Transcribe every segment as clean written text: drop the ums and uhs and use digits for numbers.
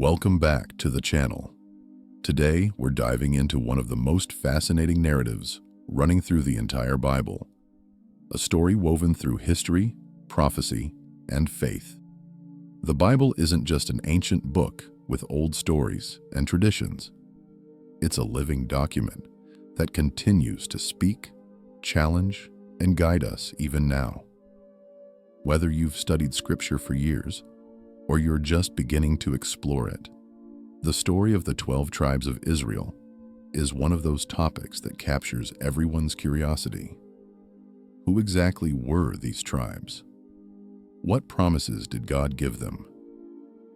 Welcome back to the channel. Today, we're diving into one of the most fascinating narratives running through the entire Bible, a story woven through history, prophecy, and faith. The Bible isn't just an ancient book with old stories and traditions. It's a living document that continues to speak, challenge, and guide us even now. Whether you've studied Scripture for years, or you're just beginning to explore it, the story of the 12 tribes of Israel is one of those topics that captures everyone's curiosity. Who exactly were these tribes? What promises did God give them?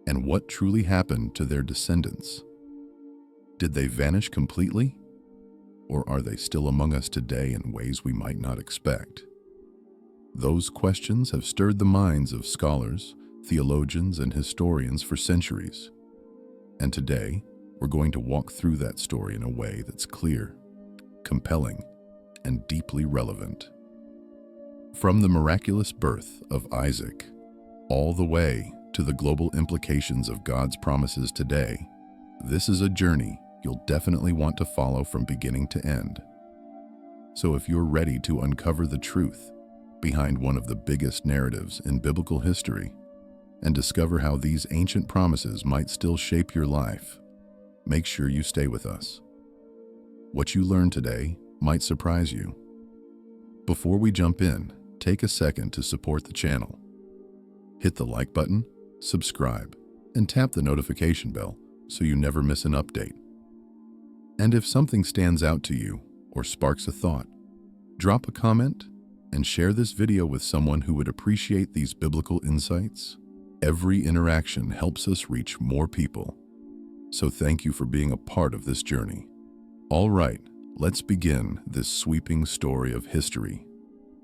And what truly happened to their descendants? Did they vanish completely? Or are they still among us today in ways we might not expect? Those questions have stirred the minds of scholars, theologians, and historians for centuries. And today, we're going to walk through that story in a way that's clear, compelling, and deeply relevant. From the miraculous birth of Isaac, all the way to the global implications of God's promises today, this is a journey you'll definitely want to follow from beginning to end. So if you're ready to uncover the truth behind one of the biggest narratives in biblical history, and discover how these ancient promises might still shape your life, make sure you stay with us. What you learn today might surprise you. Before we jump in, take a second to support the channel. Hit the like button, subscribe, and tap the notification bell so you never miss an update. And if something stands out to you or sparks a thought, drop a comment and share this video with someone who would appreciate these biblical insights. Every interaction helps us reach more people, so thank you for being a part of this journey. All right, let's begin this sweeping story of history,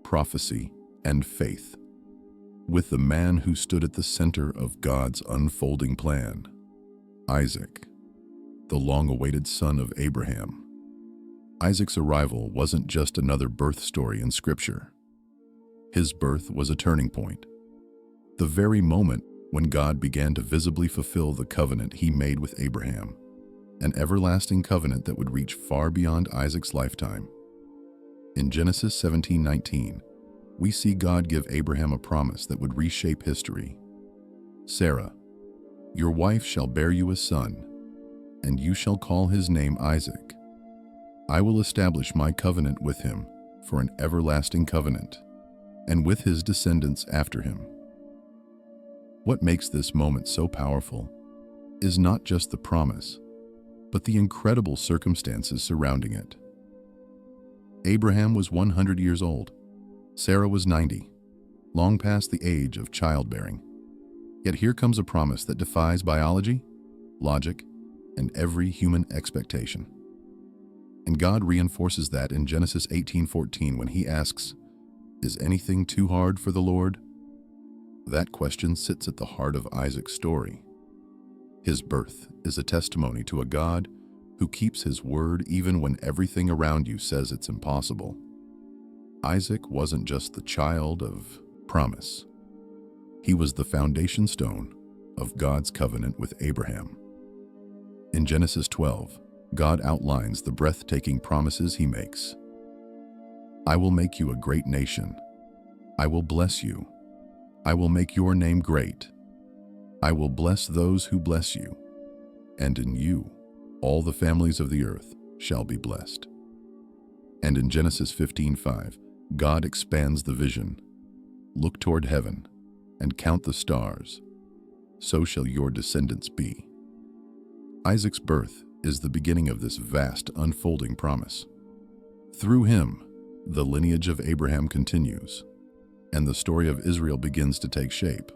prophecy, and faith with the man who stood at the center of God's unfolding plan, Isaac, the long-awaited son of Abraham. Isaac's arrival wasn't just another birth story in Scripture. His birth was a turning point. The very moment when God began to visibly fulfill the covenant he made with Abraham, an everlasting covenant that would reach far beyond Isaac's lifetime. In Genesis 17:19, we see God give Abraham a promise that would reshape history. Sarah, your wife shall bear you a son, and you shall call his name Isaac. I will establish my covenant with him for an everlasting covenant, and with his descendants after him. What makes this moment so powerful is not just the promise, but the incredible circumstances surrounding it. Abraham was 100 years old. Sarah was 90, long past the age of childbearing. Yet here comes a promise that defies biology, logic, and every human expectation. And God reinforces that in Genesis 18:14 when he asks, "Is anything too hard for the Lord?" That question sits at the heart of Isaac's story. His birth is a testimony to a God who keeps his word even when everything around you says it's impossible. Isaac wasn't just the child of promise. He was the foundation stone of God's covenant with Abraham. In Genesis 12, God outlines the breathtaking promises he makes. I will make you a great nation. I will bless you. I will make your name great. I will bless those who bless you, and in you all the families of the earth shall be blessed. And in Genesis 15:5, God expands the vision. Look toward heaven and count the stars. So shall your descendants be. Isaac's birth is the beginning of this vast unfolding promise. Through him, the lineage of Abraham continues, and the story of Israel begins to take shape.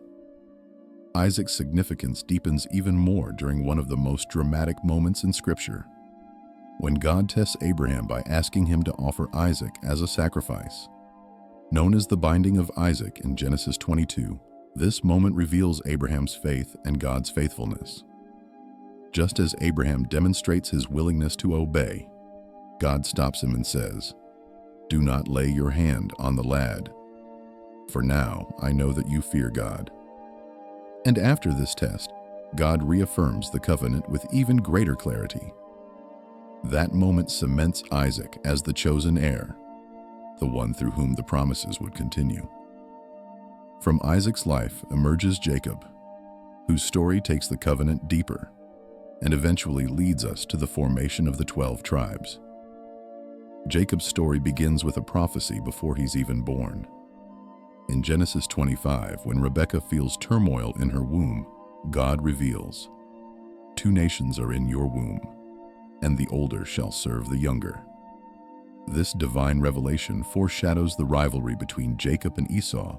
Isaac's significance deepens even more during one of the most dramatic moments in Scripture, when God tests Abraham by asking him to offer Isaac as a sacrifice. Known as the binding of Isaac in Genesis 22, this moment reveals Abraham's faith and God's faithfulness. Just as Abraham demonstrates his willingness to obey, God stops him and says, "Do not lay your hand on the lad. For now I know that you fear God." And after this test, God reaffirms the covenant with even greater clarity. That moment cements Isaac as the chosen heir, the one through whom the promises would continue. From Isaac's life emerges Jacob, whose story takes the covenant deeper and eventually leads us to the formation of the 12 tribes. Jacob's story begins with a prophecy before he's even born. In Genesis 25, when Rebekah feels turmoil in her womb, God reveals, "Two nations are in your womb, and the older shall serve the younger." This divine revelation foreshadows the rivalry between Jacob and Esau,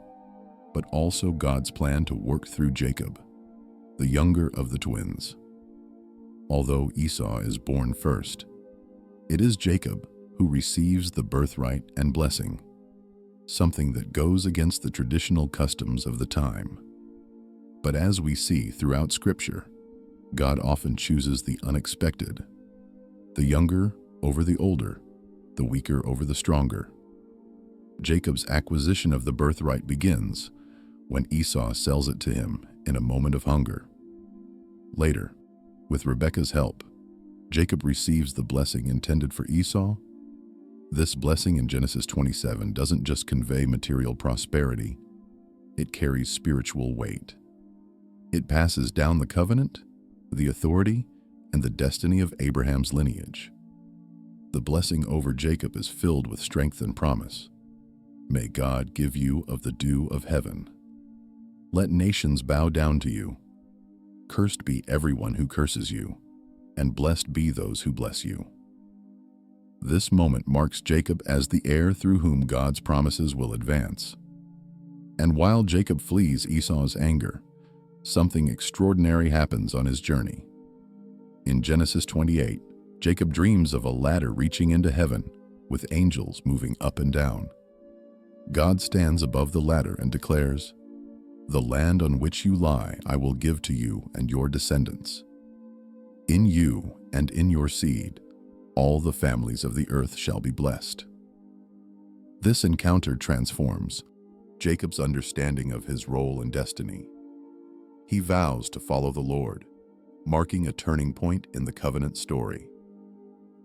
but also God's plan to work through Jacob, the younger of the twins. Although Esau is born first, it is Jacob who receives the birthright and blessing, something that goes against the traditional customs of the time. But as we see throughout Scripture, God often chooses the unexpected, the younger over the older, the weaker over the stronger. Jacob's acquisition of the birthright begins when Esau sells it to him in a moment of hunger. Later, with Rebekah's help, Jacob receives the blessing intended for Esau. This blessing in Genesis 27 doesn't just convey material prosperity, it carries spiritual weight. It passes down the covenant, the authority, and the destiny of Abraham's lineage. The blessing over Jacob is filled with strength and promise. "May God give you of the dew of heaven. Let nations bow down to you. Cursed be everyone who curses you, and blessed be those who bless you." This moment marks Jacob as the heir through whom God's promises will advance. And while Jacob flees Esau's anger, something extraordinary happens on his journey. In Genesis 28, Jacob dreams of a ladder reaching into heaven, with angels moving up and down. God stands above the ladder and declares, "The land on which you lie I will give to you and your descendants. In you and in your seed, all the families of the earth shall be blessed." This encounter transforms Jacob's understanding of his role and destiny. He vows to follow the Lord, marking a turning point in the covenant story.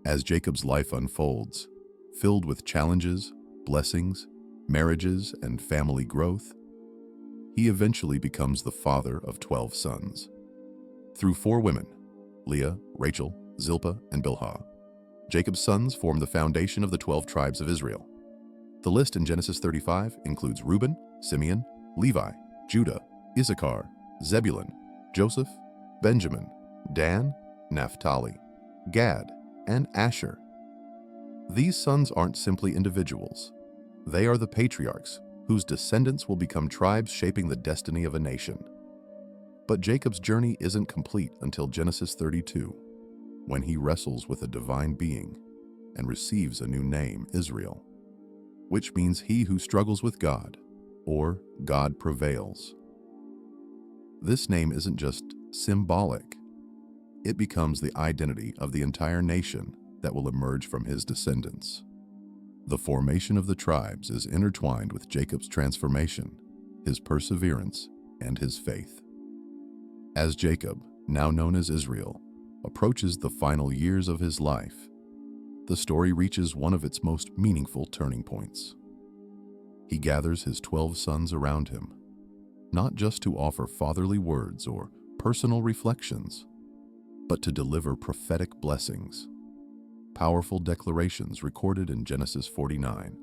As Jacob's life unfolds, filled with challenges, blessings, marriages, and family growth, he eventually becomes the father of 12 sons. Through 4 women, Leah, Rachel, Zilpah, and Bilhah, Jacob's sons form the foundation of the 12 tribes of Israel. The list in Genesis 35 includes Reuben, Simeon, Levi, Judah, Issachar, Zebulun, Joseph, Benjamin, Dan, Naphtali, Gad, and Asher. These sons aren't simply individuals. They are the patriarchs whose descendants will become tribes shaping the destiny of a nation. But Jacob's journey isn't complete until Genesis 32, when he wrestles with a divine being and receives a new name, Israel, which means he who struggles with God, or God prevails. This name isn't just symbolic. It becomes the identity of the entire nation that will emerge from his descendants. The formation of the tribes is intertwined with Jacob's transformation, his perseverance, and his faith. As Jacob, now known as Israel, approaches the final years of his life, the story reaches one of its most meaningful turning points. He gathers his 12 sons around him, not just to offer fatherly words or personal reflections, but to deliver prophetic blessings, powerful declarations recorded in Genesis 49.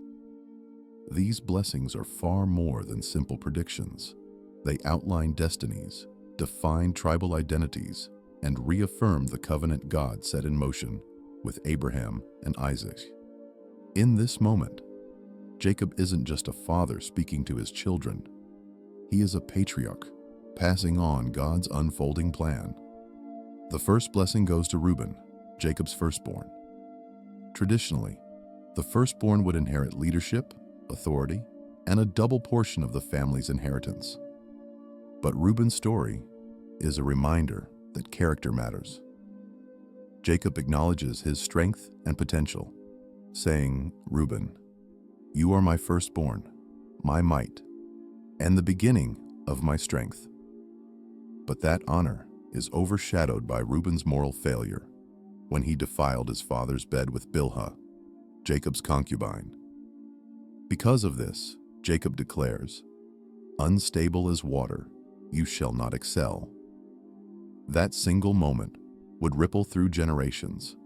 These blessings are far more than simple predictions. They outline destinies, define tribal identities, and reaffirm the covenant God set in motion with Abraham and Isaac. In this moment, Jacob isn't just a father speaking to his children. He is a patriarch, passing on God's unfolding plan. The first blessing goes to Reuben, Jacob's firstborn. Traditionally, the firstborn would inherit leadership, authority, and a double portion of the family's inheritance. But Reuben's story is a reminder that character matters. Jacob acknowledges his strength and potential, saying, "Reuben, you are my firstborn, my might, and the beginning of my strength." But that honor is overshadowed by Reuben's moral failure when he defiled his father's bed with Bilhah, Jacob's concubine. Because of this, Jacob declares, "Unstable as water, you shall not excel." That single moment would ripple through generations.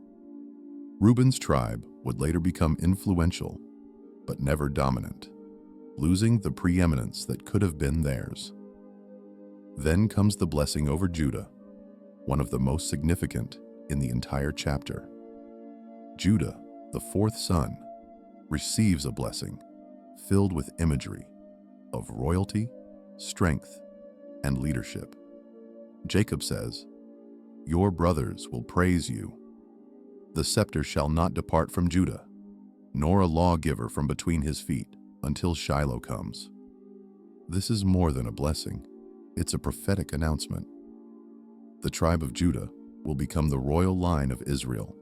Reuben's tribe would later become influential, but never dominant, losing the preeminence that could have been theirs. Then comes the blessing over Judah, one of the most significant in the entire chapter. Judah, the fourth son, receives a blessing filled with imagery of royalty, strength, and leadership. Jacob says, "Your brothers will praise you. The scepter shall not depart from Judah, nor a lawgiver from between his feet, until Shiloh comes." This is more than a blessing. It's a prophetic announcement. The tribe of Judah will become the royal line of Israel,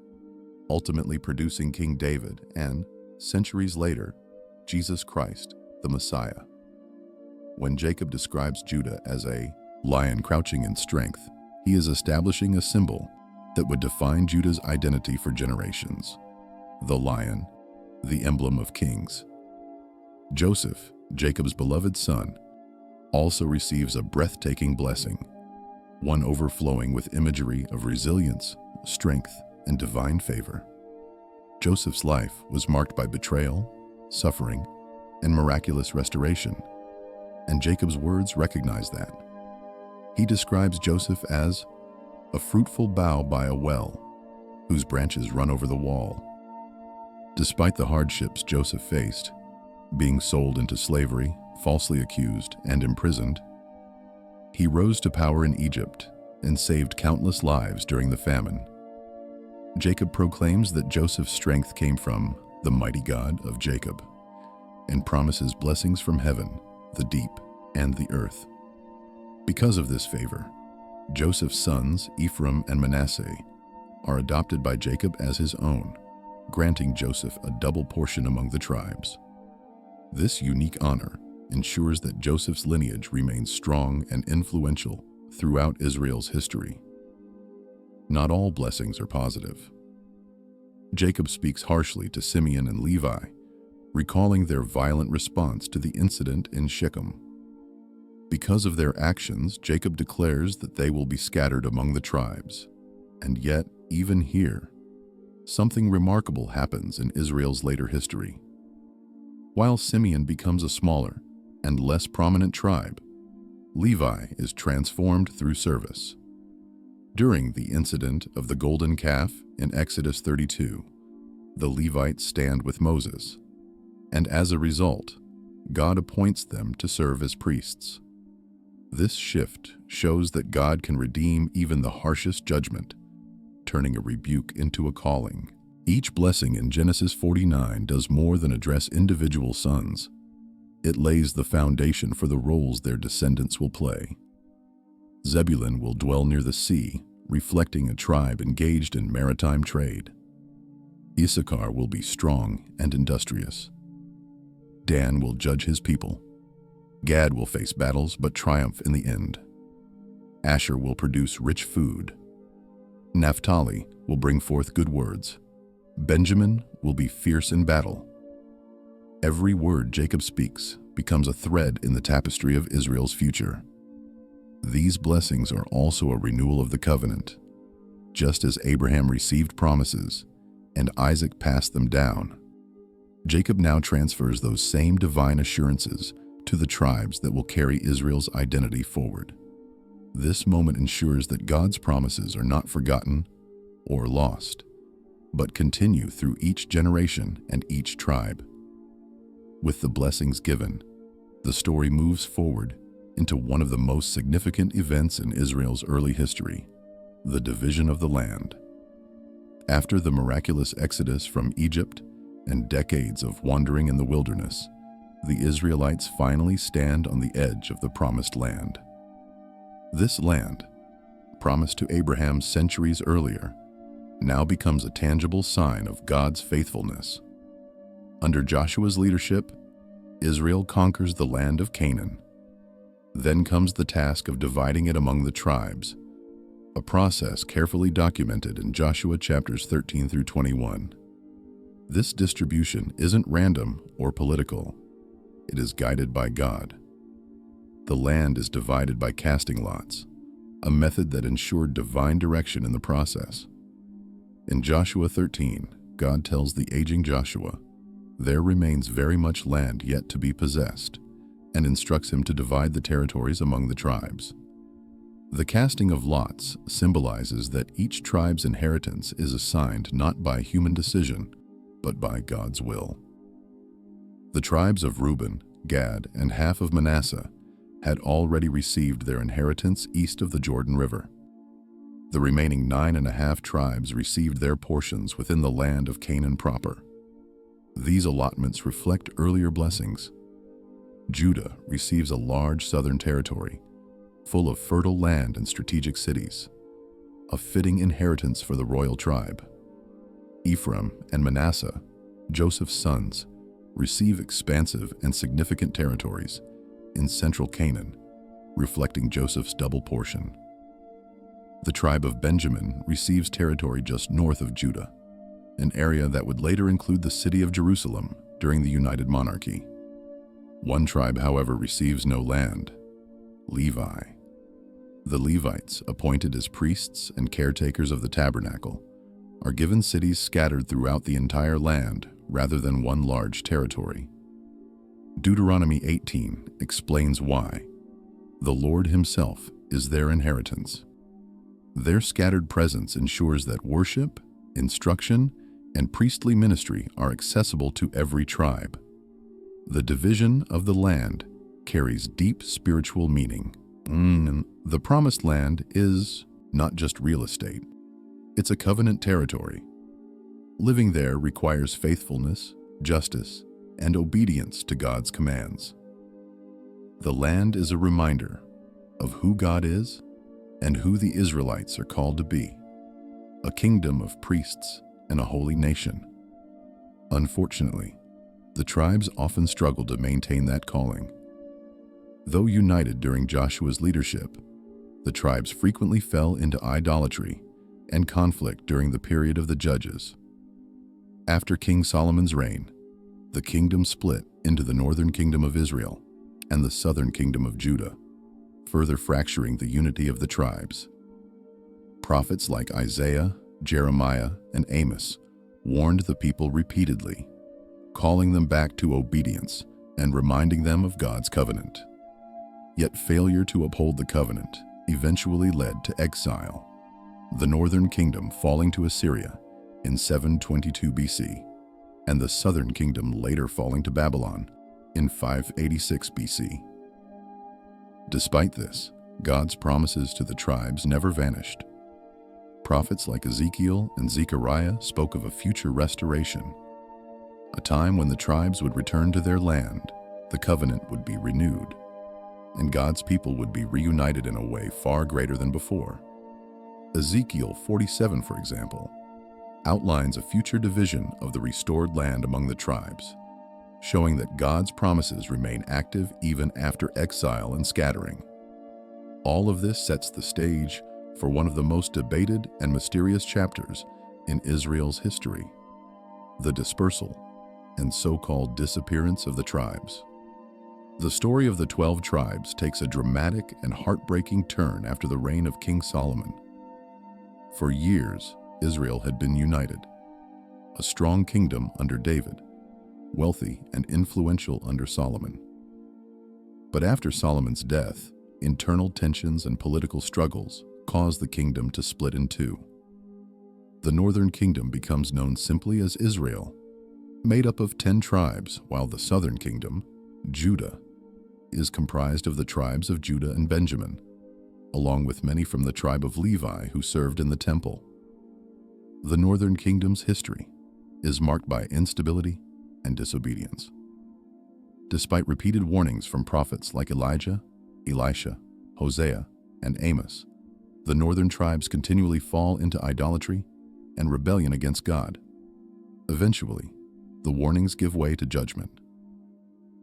ultimately producing King David and, centuries later, Jesus Christ, the Messiah. When Jacob describes Judah as a lion crouching in strength, he is establishing a symbol that would define Judah's identity for generations. The lion, the emblem of kings. Joseph, Jacob's beloved son, also receives a breathtaking blessing, one overflowing with imagery of resilience, strength, and divine favor. Joseph's life was marked by betrayal, suffering, and miraculous restoration, and Jacob's words recognize that. He describes Joseph as a fruitful bough by a well, whose branches run over the wall. Despite the hardships Joseph faced, being sold into slavery, falsely accused, and imprisoned, he rose to power in Egypt and saved countless lives during the famine. Jacob proclaims that Joseph's strength came from the mighty God of Jacob and promises blessings from heaven, the deep, and the earth. Because of this favor, Joseph's sons, Ephraim and Manasseh, are adopted by Jacob as his own, granting Joseph a double portion among the tribes. This unique honor ensures that Joseph's lineage remains strong and influential throughout Israel's history. Not all blessings are positive. Jacob speaks harshly to Simeon and Levi, recalling their violent response to the incident in Shechem. Because of their actions, Jacob declares that they will be scattered among the tribes. And yet, even here, something remarkable happens in Israel's later history. While Simeon becomes a smaller and less prominent tribe, Levi is transformed through service. During the incident of the golden calf in Exodus 32, the Levites stand with Moses, and as a result, God appoints them to serve as priests. This shift shows that God can redeem even the harshest judgment, turning a rebuke into a calling. Each blessing in Genesis 49 does more than address individual sons. It lays the foundation for the roles their descendants will play. Zebulun will dwell near the sea, reflecting a tribe engaged in maritime trade. Issachar will be strong and industrious. Dan will judge his people. Gad will face battles but triumph in the end. Asher will produce rich food. Naphtali will bring forth good words. Benjamin will be fierce in battle. Every word Jacob speaks becomes a thread in the tapestry of Israel's future. These blessings are also a renewal of the covenant. Just as Abraham received promises and Isaac passed them down, Jacob now transfers those same divine assurances to the tribes that will carry Israel's identity forward. This moment ensures that God's promises are not forgotten or lost, but continue through each generation and each tribe. With the blessings given, the story moves forward into one of the most significant events in Israel's early history, the division of the land. After the miraculous exodus from Egypt and decades of wandering in the wilderness, the Israelites finally stand on the edge of the promised land. This land, promised to Abraham centuries earlier, now becomes a tangible sign of God's faithfulness. Under Joshua's leadership, Israel conquers the land of Canaan. Then comes the task of dividing it among the tribes, a process carefully documented in Joshua chapters 13 through 21. This distribution isn't random or political. It is guided by God. The land is divided by casting lots, a method that ensured divine direction in the process. In Joshua 13, God tells the aging Joshua, "There remains very much land yet to be possessed," and instructs him to divide the territories among the tribes. The casting of lots symbolizes that each tribe's inheritance is assigned not by human decision, but by God's will. The tribes of Reuben, Gad, and half of Manasseh had already received their inheritance east of the Jordan River. The remaining 9.5 tribes received their portions within the land of Canaan proper. These allotments reflect earlier blessings. Judah receives a large southern territory, full of fertile land and strategic cities, a fitting inheritance for the royal tribe. Ephraim and Manasseh, Joseph's sons, receive expansive and significant territories in central Canaan, reflecting Joseph's double portion. The tribe of Benjamin receives territory just north of Judah, an area that would later include the city of Jerusalem during the United Monarchy. One tribe, however, receives no land: Levi. The Levites, appointed as priests and caretakers of the tabernacle, are given cities scattered throughout the entire land rather than one large territory. Deuteronomy 18 explains why. The Lord Himself is their inheritance. Their scattered presence ensures that worship, instruction, and priestly ministry are accessible to every tribe. The division of the land carries deep spiritual meaning. The Promised Land is not just real estate. It's a covenant territory. Living there requires faithfulness, justice, and obedience to God's commands. The land is a reminder of who God is and who the Israelites are called to be, a kingdom of priests and a holy nation. Unfortunately, the tribes often struggle to maintain that calling. Though united during Joshua's leadership, the tribes frequently fell into idolatry and conflict during the period of the Judges. After King Solomon's reign, the kingdom split into the northern kingdom of Israel and the southern kingdom of Judah, further fracturing the unity of the tribes. Prophets like Isaiah, Jeremiah, and Amos warned the people repeatedly, calling them back to obedience and reminding them of God's covenant. Yet failure to uphold the covenant eventually led to exile, the northern kingdom falling to Assyria in 722 BC, and the southern kingdom later falling to Babylon in 586 BC. Despite this, God's promises to the tribes never vanished. Prophets like Ezekiel and Zechariah spoke of a future restoration, a time when the tribes would return to their land, the covenant would be renewed, and God's people would be reunited in a way far greater than before. Ezekiel 47, for example, outlines a future division of the restored land among the tribes, showing that God's promises remain active even after exile and scattering. All of this sets the stage for one of the most debated and mysterious chapters in Israel's history: the dispersal and so-called disappearance of the tribes. The story of the 12 tribes takes a dramatic and heartbreaking turn after the reign of King Solomon. For years, Israel had been united, a strong kingdom under David, wealthy and influential under Solomon. But after Solomon's death, internal tensions and political struggles caused the kingdom to split in two. The northern kingdom becomes known simply as Israel, made up of 10 tribes, while the southern kingdom, Judah, is comprised of the tribes of Judah and Benjamin, along with many from the tribe of Levi who served in the temple. The northern kingdom's history is marked by instability and disobedience. Despite repeated warnings from prophets like Elijah, Elisha, Hosea, and Amos, the northern tribes continually fall into idolatry and rebellion against God. Eventually, the warnings give way to judgment.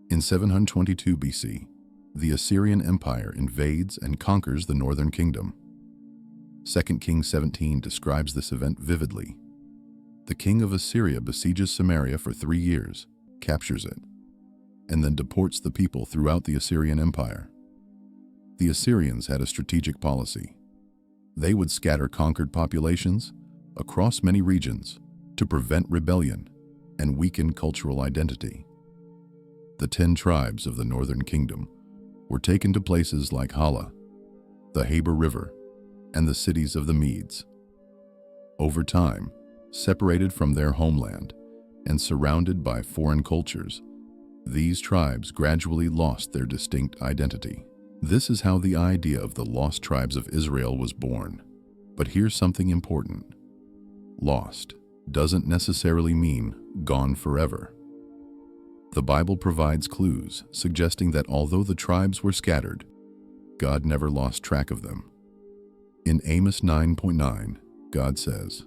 In 722 BC, the Assyrian Empire invades and conquers the northern kingdom. 2 Kings 17 describes this event vividly. The king of Assyria besieges Samaria for 3 years, captures it, and then deports the people throughout the Assyrian Empire. The Assyrians had a strategic policy. They would scatter conquered populations across many regions to prevent rebellion and weaken cultural identity. The 10 tribes of the northern kingdom were taken to places like Hala, the Habor River, and the cities of the Medes. Over time, separated from their homeland and surrounded by foreign cultures, these tribes gradually lost their distinct identity. This is how the idea of the lost tribes of Israel was born. But here's something important. Lost doesn't necessarily mean gone forever. The Bible provides clues suggesting that although the tribes were scattered, God never lost track of them. In Amos 9:9, God says,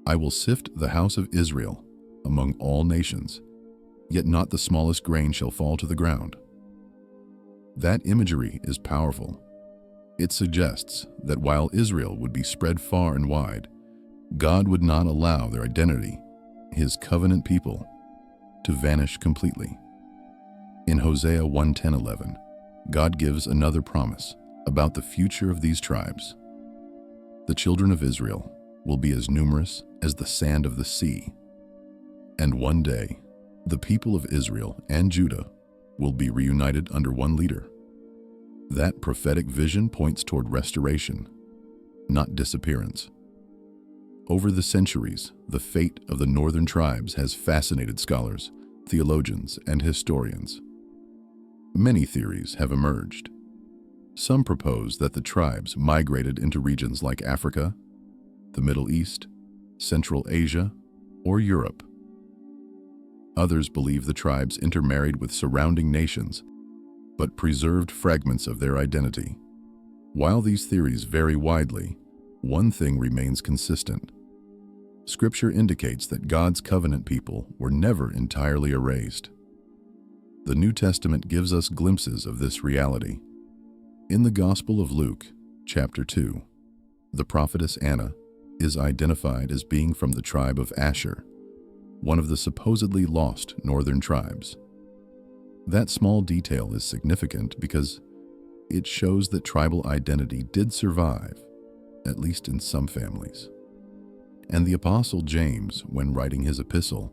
"I will sift the house of Israel among all nations, yet not the smallest grain shall fall to the ground." That imagery is powerful. It suggests that while Israel would be spread far and wide, God would not allow their identity, His covenant people, to vanish completely. In Hosea 1:10-11, God gives another promise about the future of these tribes. The children of Israel will be as numerous as the sand of the sea, and one day the people of Israel and Judah will be reunited under one leader. That prophetic vision points toward restoration, not disappearance. Over the centuries, the fate of the northern tribes has fascinated scholars, theologians, and historians. Many theories have emerged. Some propose that the tribes migrated into regions like Africa, the Middle East, Central Asia, or Europe. Others believe the tribes intermarried with surrounding nations, but preserved fragments of their identity. While these theories vary widely, one thing remains consistent. Scripture indicates that God's covenant people were never entirely erased. The New Testament gives us glimpses of this reality. In the Gospel of Luke, chapter 2, the prophetess Anna is identified as being from the tribe of Asher, one of the supposedly lost northern tribes. That small detail is significant because it shows that tribal identity did survive, at least in some families. And the Apostle James, when writing his epistle,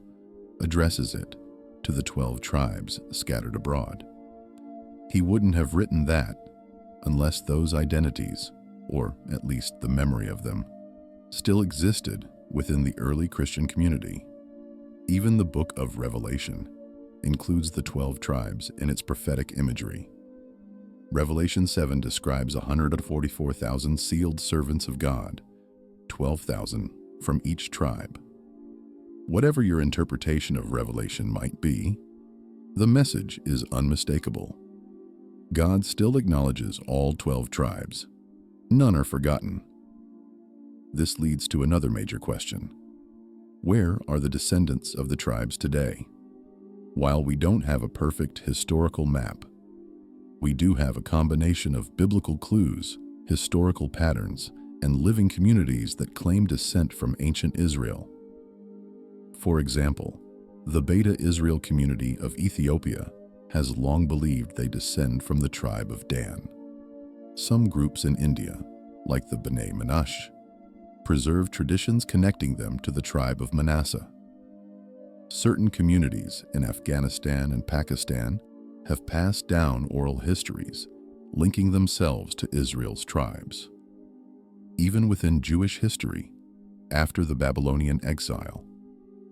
addresses it to the 12 tribes scattered abroad. He wouldn't have written that unless those identities, or at least the memory of them, still existed within the early Christian community. Even the book of Revelation includes the 12 tribes in its prophetic imagery. Revelation 7 describes 144,000 sealed servants of God, 12,000 from each tribe. Whatever your interpretation of Revelation might be, the message is unmistakable. God still acknowledges all 12 tribes. None are forgotten. This leads to another major question. Where are the descendants of the tribes today? While we don't have a perfect historical map, we do have a combination of biblical clues, historical patterns, and living communities that claim descent from ancient Israel. For example, the Beta Israel community of Ethiopia has long believed they descend from the tribe of Dan. Some groups in India, like the B'nai Manash, preserve traditions connecting them to the tribe of Manasseh. Certain communities in Afghanistan and Pakistan have passed down oral histories, linking themselves to Israel's tribes. Even within Jewish history, after the Babylonian exile,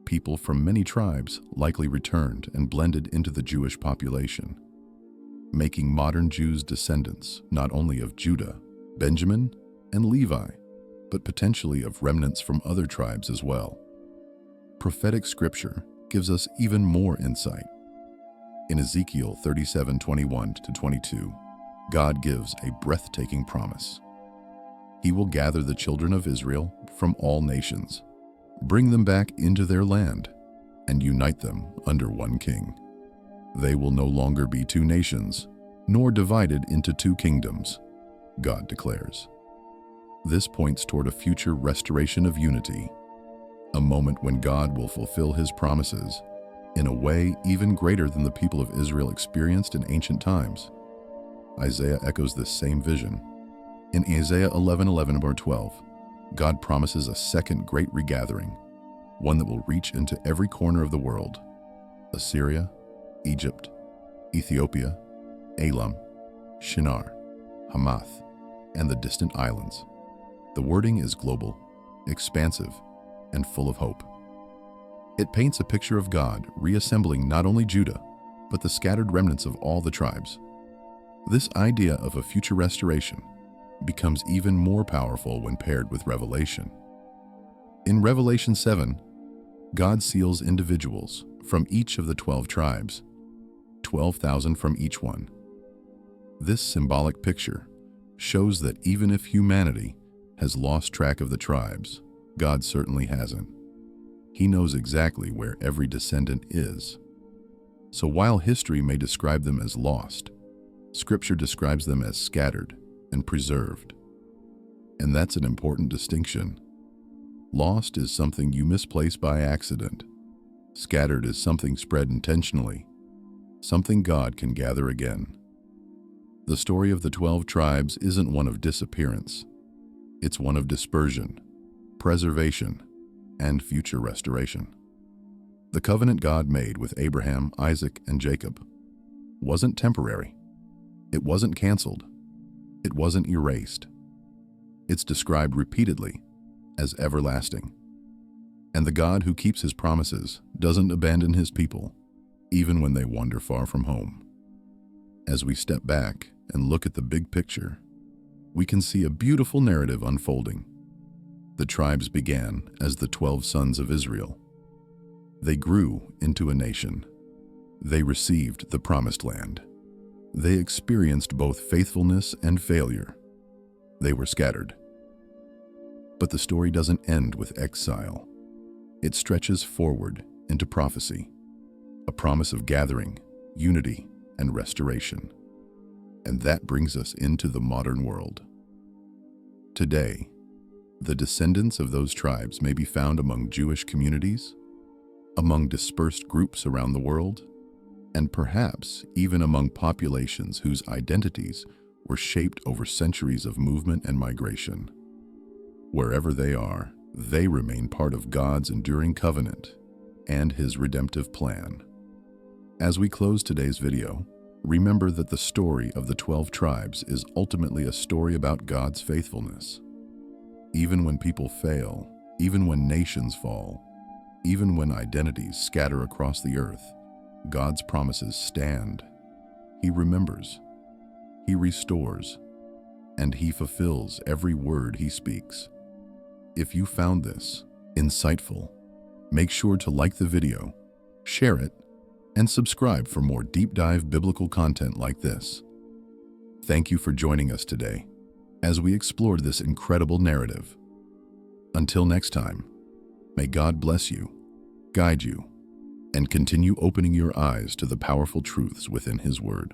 people from many tribes likely returned and blended into the Jewish population, making modern Jews descendants not only of Judah, Benjamin, and Levi, but potentially of remnants from other tribes as well. Prophetic scripture gives us even more insight. In Ezekiel 37:21-22, God gives a breathtaking promise. He will gather the children of Israel from all nations, bring them back into their land, and unite them under one king. They will no longer be two nations, nor divided into two kingdoms, God declares. This points toward a future restoration of unity, a moment when God will fulfill his promises in a way even greater than the people of Israel experienced in ancient times. Isaiah echoes this same vision. In Isaiah 11:11-12, God promises a second great regathering, one that will reach into every corner of the world: Assyria, Egypt, Ethiopia, Elam, Shinar, Hamath, and the distant islands. The wording is global, expansive, and full of hope. It paints a picture of God reassembling not only Judah, but the scattered remnants of all the tribes. This idea of a future restoration becomes even more powerful when paired with Revelation. In Revelation 7, God seals individuals from each of the 12 tribes, 12,000 from each one. This symbolic picture shows that even if humanity has lost track of the tribes, God certainly hasn't. He knows exactly where every descendant is. So while history may describe them as lost, Scripture describes them as scattered and preserved. And that's an important distinction. Lost is something you misplace by accident. Scattered is something spread intentionally, something God can gather again. The story of the 12 tribes isn't one of disappearance. It's one of dispersion, preservation, and future restoration. The covenant God made with Abraham, Isaac, and Jacob wasn't temporary. It wasn't canceled. It wasn't erased. It's described repeatedly as everlasting. And the God who keeps his promises doesn't abandon his people, even when they wander far from home. As we step back and look at the big picture, we can see a beautiful narrative unfolding. The tribes began as the 12 sons of Israel. They grew into a nation. They received the promised land. They experienced both faithfulness and failure. They were scattered. But the story doesn't end with exile. It stretches forward into prophecy, a promise of gathering, unity, and restoration. And that brings us into the modern world. Today, the descendants of those tribes may be found among Jewish communities, among dispersed groups around the world, and perhaps even among populations whose identities were shaped over centuries of movement and migration. Wherever they are, they remain part of God's enduring covenant and his redemptive plan. As we close today's video, remember that the story of the 12 tribes is ultimately a story about God's faithfulness. Even when people fail, even when nations fall, even when identities scatter across the earth, God's promises stand. He remembers, he restores, and he fulfills every word he speaks. If you found this insightful, make sure to like the video, share it, and subscribe for more deep dive biblical content like this. Thank you for joining us today as we explored this incredible narrative. Until next time, may God bless you, guide you, and continue opening your eyes to the powerful truths within his word.